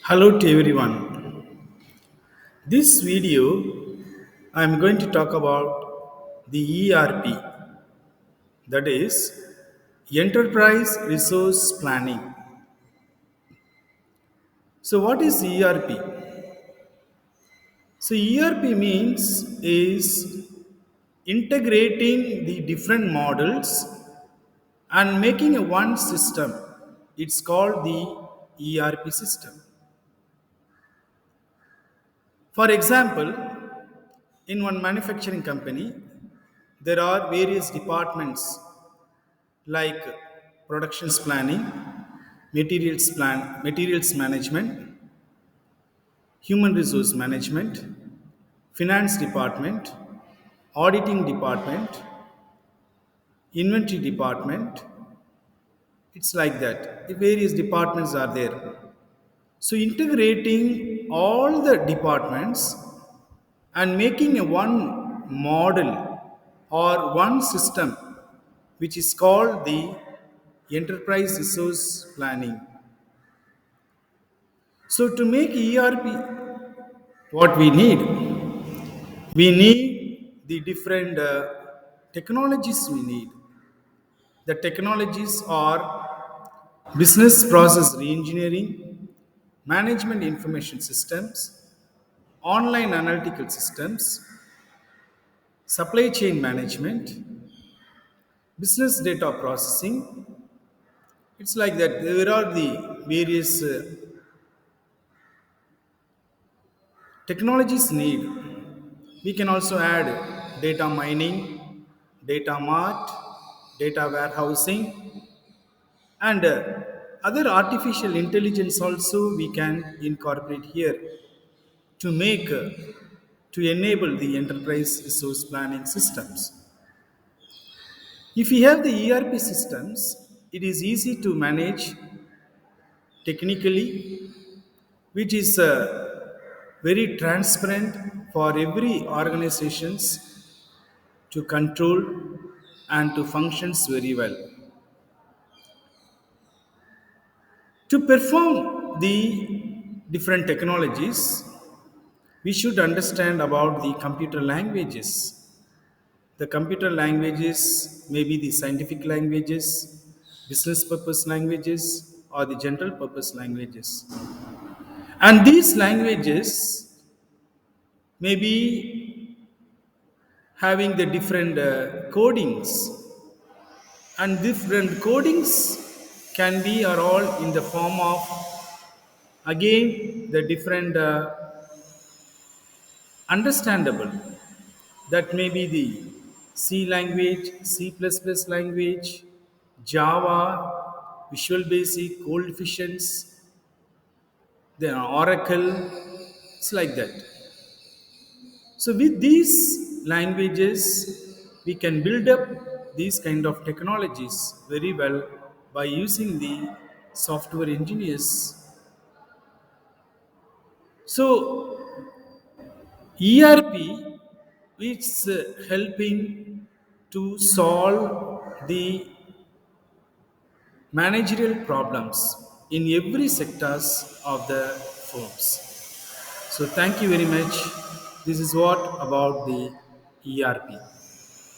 Hello to everyone. This video I am going to talk about the ERP, that is Enterprise Resource Planning. So what is ERP? So ERP means is integrating the different models and making a one system. It's called the ERP system. For example, in one manufacturing company, there are various departments like productions planning, materials management, human resource management, finance department, auditing department, inventory department. It's like that. The various departments are there. So integrating all the departments and making a one model or one system which is called the enterprise resource planning. So to make ERP, what we need the different technologies we need. The technologies are business process reengineering, management information systems, online analytical systems, supply chain management, business data processing. It's like that. There are the various technologies need. We can also add data mining, data mart, data warehousing, and other artificial intelligence also we can incorporate here to make to enable the enterprise resource planning systems. If we have the ERP systems, it is easy to manage technically, which is very transparent for every organizations to control and to functions very well. To perform the different technologies, we should understand about the computer languages. The computer languages may be the scientific languages, business purpose languages, or the general purpose languages. And these languages may be having the different codings, and different codings can be are all in the form of again the different understandable, that may be the C language, C++ language, Java, Visual Basic, Coefficients, then Oracle. It's like that. So with these languages, we can build up these kind of technologies very well by using the software engineers. So ERP is helping to solve the managerial problems in every sectors of the firms. So thank you very much. This is what about the ERP.